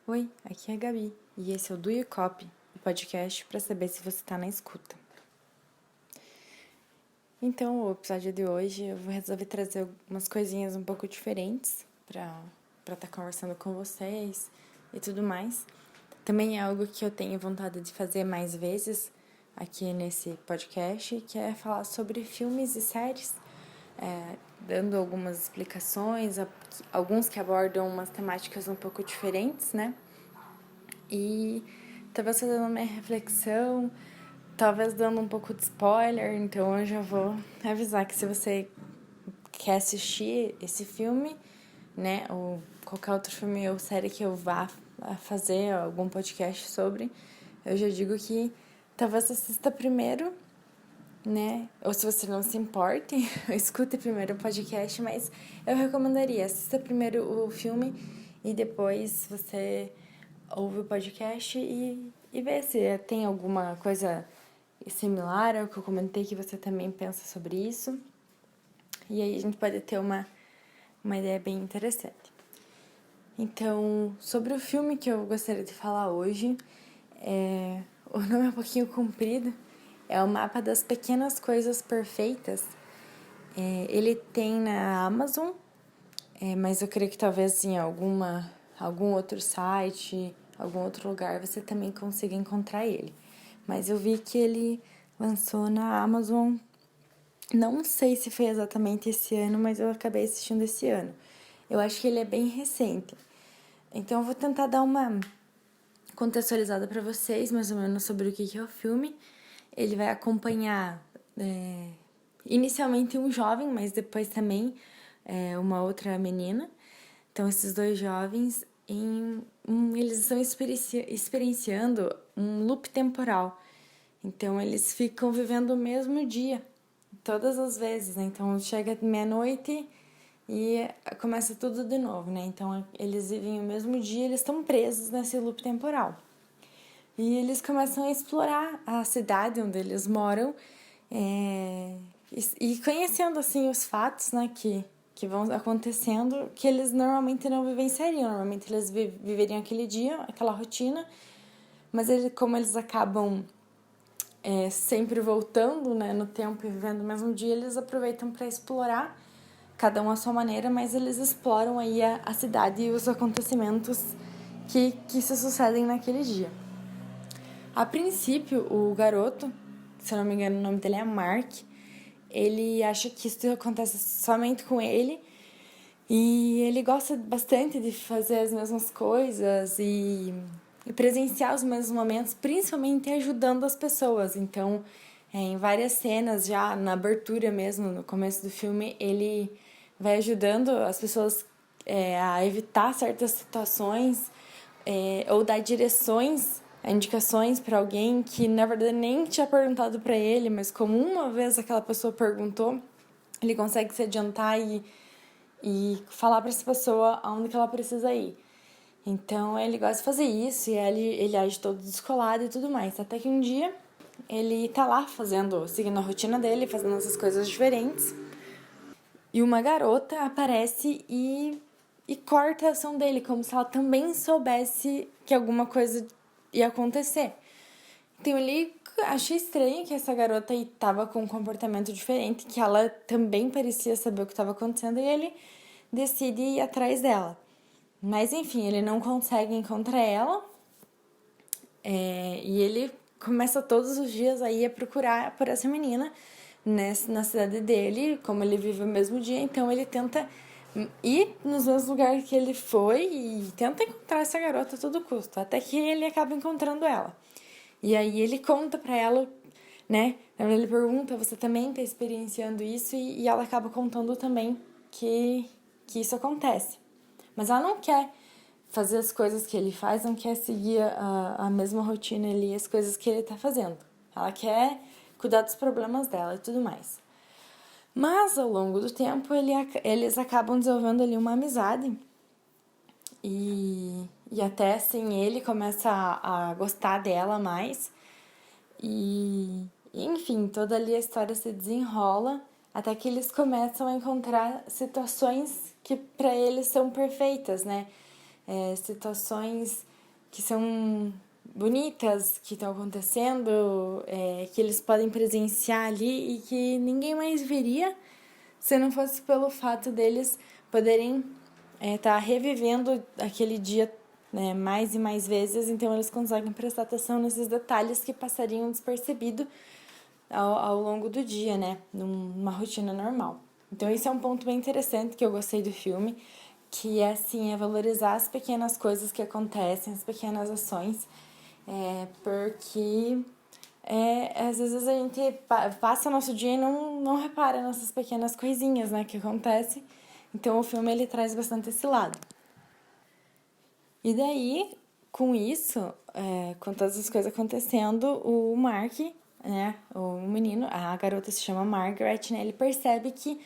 Oi, aqui é a Gabi e esse é o Do You Copy, o podcast para saber se você está na escuta. Então, o episódio de hoje eu vou resolver trazer umas coisinhas um pouco diferentes para estar conversando com vocês e tudo mais. Também é algo que eu tenho vontade de fazer mais vezes aqui nesse podcast, que é falar sobre filmes e séries, dando algumas explicações, alguns que abordam umas temáticas um pouco diferentes, né? E talvez fazendo uma reflexão, talvez dando um pouco de spoiler, então eu já vou avisar que se você quer assistir esse filme, né, ou qualquer outro filme ou série que eu vá fazer algum podcast sobre, eu já digo que talvez assista primeiro, né, ou se você não se importe, escute primeiro o podcast, mas eu recomendaria, assista primeiro o filme e depois você ouve o podcast e vê se tem alguma coisa similar ao que eu comentei que você também pensa sobre isso. E aí a gente pode ter uma ideia bem interessante. Então, sobre o filme que eu gostaria de falar hoje, o nome é um pouquinho comprido, é o Mapa das Pequenas Coisas Perfeitas. Ele tem na Amazon, mas eu creio que talvez em algum outro site, algum outro lugar, você também consiga encontrar ele. Mas eu vi que ele lançou na Amazon, não sei se foi exatamente esse ano, mas eu acabei assistindo esse ano. Eu acho que ele é bem recente. Então eu vou tentar dar uma contextualizada para vocês, mais ou menos, sobre o que é o filme. Ele vai acompanhar inicialmente um jovem, mas depois também uma outra menina. Então, esses dois jovens, eles estão experienciando um loop temporal. Então, eles ficam vivendo o mesmo dia, todas as vezes, né? Então, chega meia-noite e começa tudo de novo, né? Então, eles vivem o mesmo dia, eles estão presos nesse loop temporal. E eles começam a explorar a cidade onde eles moram e conhecendo, assim, os fatos, né, que vão acontecendo, que eles normalmente não vivenciariam. Normalmente eles viveriam aquele dia, aquela rotina, mas como eles acabam sempre voltando, né, no tempo e vivendo o mesmo dia, eles aproveitam para explorar, cada um à sua maneira, mas eles exploram aí a cidade e os acontecimentos que se sucedem naquele dia. A princípio, o garoto, se eu não me engano o nome dele é Mark, ele acha que isso acontece somente com ele e ele gosta bastante de fazer as mesmas coisas e presenciar os mesmos momentos, principalmente ajudando as pessoas. Então, em várias cenas, já na abertura mesmo, no começo do filme, ele vai ajudando as pessoas a evitar certas situações ou dar direções, indicações para alguém que na verdade nem tinha perguntado para ele, mas como uma vez aquela pessoa perguntou, ele consegue se adiantar e falar para essa pessoa aonde que ela precisa ir. Então ele gosta de fazer isso e ele age todo descolado e tudo mais. Até que um dia ele tá lá seguindo a rotina dele, fazendo essas coisas diferentes. E uma garota aparece e corta a ação dele, como se ela também soubesse que alguma coisa ia acontecer. Então ele achei estranho que essa garota estava com um comportamento diferente, que ela também parecia saber o que estava acontecendo e ele decide ir atrás dela. Mas enfim, ele não consegue encontrar ela e ele começa todos os dias aí a procurar por essa menina na cidade dele, como ele vive o mesmo dia, então ele tenta ir nos mesmos lugares que ele foi e tenta encontrar essa garota a todo custo, até que ele acaba encontrando ela. E aí ele conta pra ela, né? Ele pergunta, você também tá experienciando isso? E ela acaba contando também que isso acontece. Mas ela não quer fazer as coisas que ele faz, não quer seguir a mesma rotina ali, as coisas que ele tá fazendo. Ela quer cuidar dos problemas dela e tudo mais. Mas ao longo do tempo eles acabam desenvolvendo ali uma amizade e até assim ele começa a gostar dela mais enfim, toda ali a história se desenrola até que eles começam a encontrar situações que para eles são perfeitas, né? Situações que são bonitas, que estão acontecendo, que eles podem presenciar ali e que ninguém mais veria se não fosse pelo fato deles poderem estar revivendo aquele dia, né, mais e mais vezes. Então eles conseguem prestar atenção nesses detalhes que passariam despercebido ao longo do dia, né, numa rotina normal. Então esse é um ponto bem interessante que eu gostei do filme, que é assim, é valorizar as pequenas coisas que acontecem, as pequenas ações, porque às vezes a gente passa o nosso dia e não repara nessas pequenas coisinhas, né, que acontecem. Então o filme ele traz bastante esse lado. E daí, com isso, com todas as coisas acontecendo, o Mark, né, o menino, a garota se chama Margaret, né, ele percebe que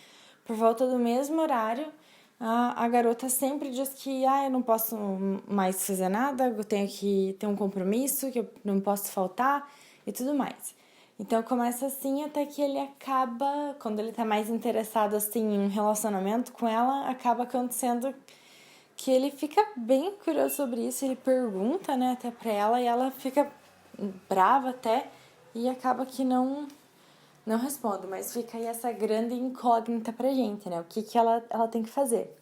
por volta do mesmo horário, a garota sempre diz que eu não posso mais fazer nada, eu tenho que ter um compromisso, que eu não posso faltar e tudo mais. Então começa assim até que ele acaba, quando ele tá mais interessado assim em um relacionamento com ela, acaba acontecendo que ele fica bem curioso sobre isso, ele pergunta, né, até pra ela e ela fica brava até e acaba que não responde, mas fica aí essa grande incógnita pra gente, né, o que ela tem que fazer.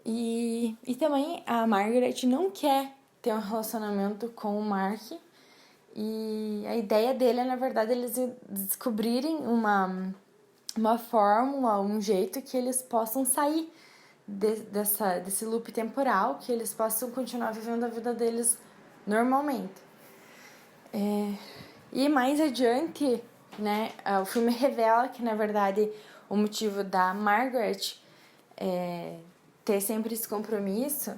E também a Margaret não quer ter um relacionamento com o Mark e a ideia dele é, na verdade, eles descobrirem uma fórmula, um jeito que eles possam sair desse loop temporal, que eles possam continuar vivendo a vida deles normalmente. E mais adiante, né, o filme revela que, na verdade, o motivo da Margaret ter sempre esse compromisso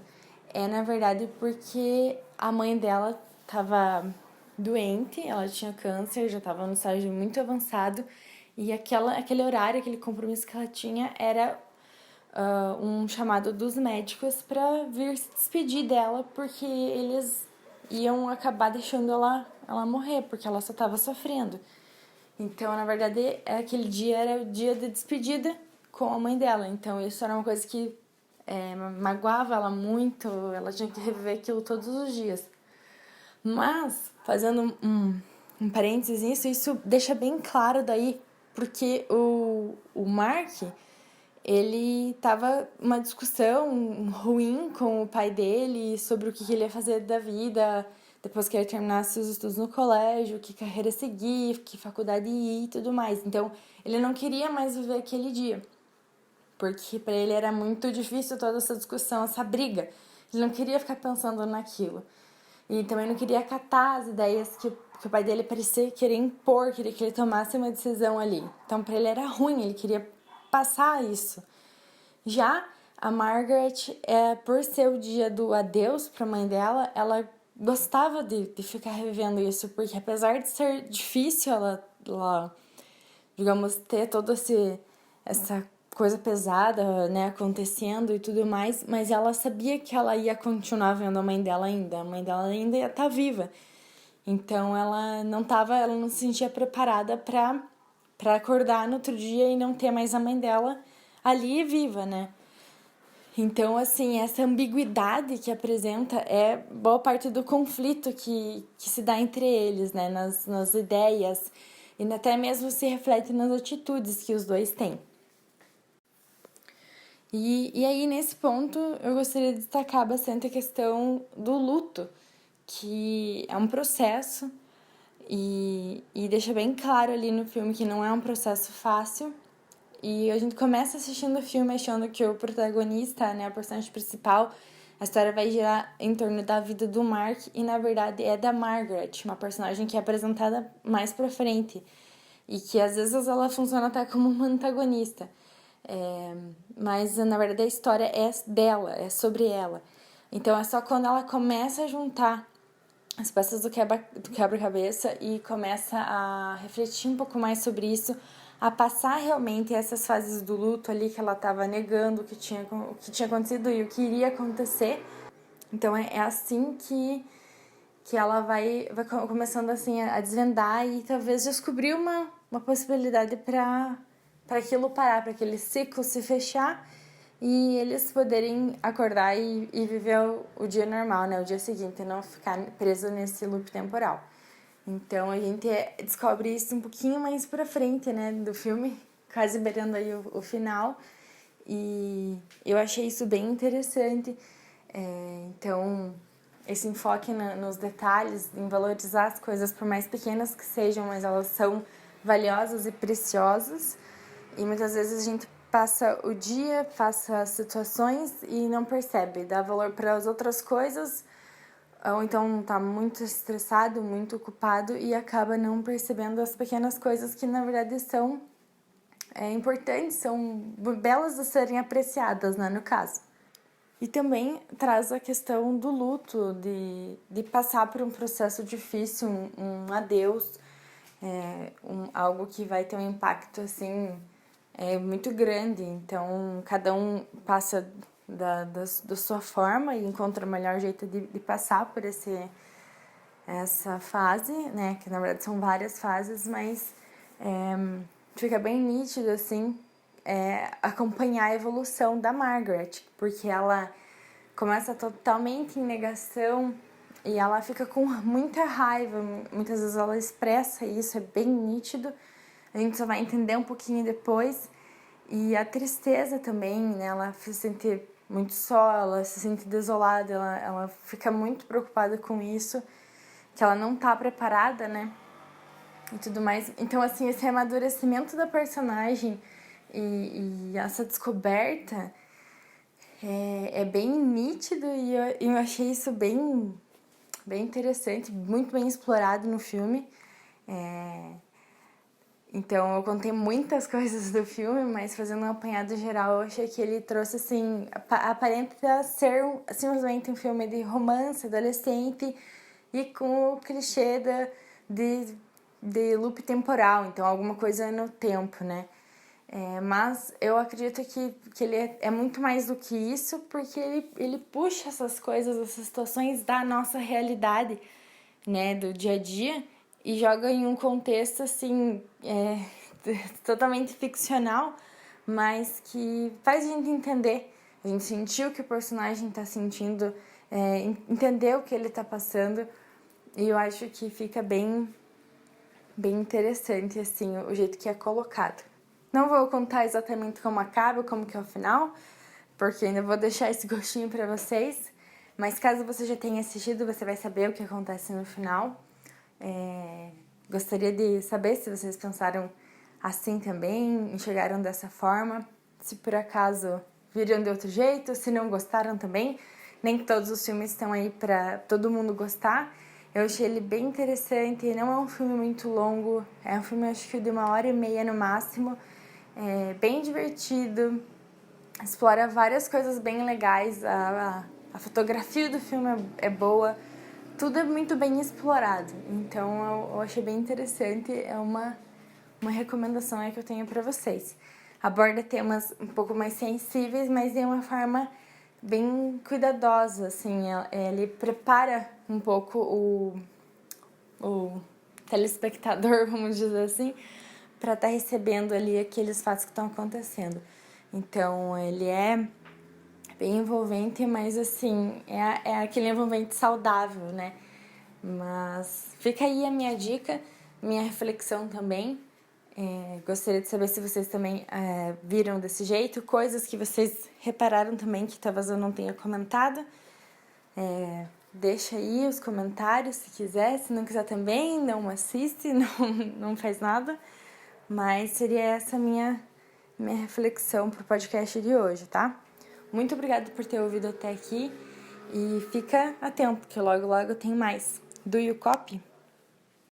na verdade, porque a mãe dela estava doente, ela tinha câncer, já estava no estágio muito avançado, e aquele horário, aquele compromisso que ela tinha era um chamado dos médicos para vir se despedir dela, porque eles iam acabar deixando ela morrer, porque ela só estava sofrendo. Então, na verdade, aquele dia era o dia de despedida com a mãe dela. Então, isso era uma coisa que magoava ela muito, ela tinha que reviver aquilo todos os dias. Mas, fazendo um parênteses nisso, isso deixa bem claro daí, porque o Mark, ele tava uma discussão ruim com o pai dele sobre o que ele ia fazer da vida depois que ele terminasse os estudos no colégio, que carreira seguir, que faculdade ir e tudo mais. Então, ele não queria mais viver aquele dia, porque para ele era muito difícil toda essa discussão, essa briga. Ele não queria ficar pensando naquilo. E também não queria acatar as ideias que o pai dele parecia querer impor, queria que ele tomasse uma decisão ali. Então, para ele era ruim, ele queria passar isso. Já a Margaret, por ser o dia do adeus para a mãe dela, ela gostava de ficar revivendo isso, porque apesar de ser difícil ela digamos, ter toda essa coisa pesada, né, acontecendo e tudo mais, mas ela sabia que ela ia continuar vendo a mãe dela ainda ia estar viva. Então ela não se sentia preparada para acordar no outro dia e não ter mais a mãe dela ali viva, né? Então, assim, essa ambiguidade que apresenta é boa parte do conflito que se dá entre eles, né? Nas ideias e até mesmo se reflete nas atitudes que os dois têm. E aí, nesse ponto, eu gostaria de destacar bastante a questão do luto, que é um processo e deixa bem claro ali no filme que não é um processo fácil. E a gente começa assistindo o filme achando que o protagonista, né, a personagem principal, a história vai girar em torno da vida do Mark e, na verdade, é da Margaret, uma personagem que é apresentada mais pra frente e que, às vezes, ela funciona até como uma antagonista. Mas, na verdade, a história é dela, é sobre ela. Então, é só quando ela começa a juntar as peças do quebra-cabeça e começa a refletir um pouco mais sobre isso, a passar realmente essas fases do luto ali que ela estava negando o que tinha acontecido e o que iria acontecer. Então é assim que ela vai começando assim a desvendar e talvez descobrir uma possibilidade para aquilo parar, para aquele ciclo se fechar e eles poderem acordar e viver o dia normal, né? O dia seguinte, e não ficar preso nesse loop temporal. Então a gente descobre isso um pouquinho mais pra frente, né, do filme, quase beirando aí o final. E eu achei isso bem interessante. Então, esse enfoque nos detalhes, em valorizar as coisas, por mais pequenas que sejam, mas elas são valiosas e preciosas. E muitas vezes a gente passa o dia, passa situações e não percebe, dá valor para as outras coisas, ou então tá muito estressado, muito ocupado e acaba não percebendo as pequenas coisas que na verdade são importantes, são belas a serem apreciadas, né, no caso. E também traz a questão do luto, de passar por um processo difícil, um adeus, algo que vai ter um impacto, assim, muito grande. Então, cada um passa da sua forma e encontra o melhor jeito de passar por essa fase, né? Que, na verdade, são várias fases, mas fica bem nítido, assim, acompanhar a evolução da Margaret, porque ela começa totalmente em negação e ela fica com muita raiva, muitas vezes ela expressa isso, é bem nítido, a gente só vai entender um pouquinho depois. E a tristeza também, né, ela se sente muito só, ela se sente desolada, ela fica muito preocupada com isso, que ela não tá preparada, né, e tudo mais. Então, assim, esse amadurecimento da personagem e essa descoberta é bem nítido e eu achei isso bem interessante, muito bem explorado no filme. Então, eu contei muitas coisas do filme, mas fazendo um apanhado geral, eu achei que ele trouxe, assim, aparenta ser simplesmente um filme de romance adolescente e com o clichê de loop temporal, então alguma coisa no tempo, né? Mas eu acredito que ele é muito mais do que isso, porque ele puxa essas coisas, essas situações da nossa realidade, né, do dia a dia, e joga em um contexto, assim, totalmente ficcional, mas que faz a gente entender. A gente sentir o que o personagem tá sentindo, entender o que ele tá passando, e eu acho que fica bem interessante, assim, o jeito que é colocado. Não vou contar exatamente como acaba, como que é o final, porque ainda vou deixar esse gostinho pra vocês. Mas caso você já tenha assistido, você vai saber o que acontece no final. Gostaria de saber se vocês pensaram assim também, enxergaram dessa forma. Se por acaso viram de outro jeito, se não gostaram também. Nem todos os filmes estão aí pra todo mundo gostar. Eu achei ele bem interessante, não é um filme muito longo, é um filme acho que de 1h30 no máximo. Bem divertido, explora várias coisas bem legais, a fotografia do filme é boa, tudo é muito bem explorado, então eu achei bem interessante, é uma recomendação que eu tenho para vocês. Aborda temas um pouco mais sensíveis, mas de uma forma bem cuidadosa, assim, ele prepara um pouco o telespectador, vamos dizer assim, para estar recebendo ali aqueles fatos que estão acontecendo. Então, ele é bem envolvente, mas assim, é aquele envolvente saudável, né? Mas fica aí a minha dica, minha reflexão também. Gostaria de saber se vocês também viram desse jeito, coisas que vocês repararam também que talvez eu não tenha comentado. Deixa aí os comentários se quiser, se não quiser também, não assiste, não faz nada. Mas seria essa minha reflexão pro podcast de hoje, tá? Muito obrigada por ter ouvido até aqui e fica atento, que logo logo tem mais. Do You Copy?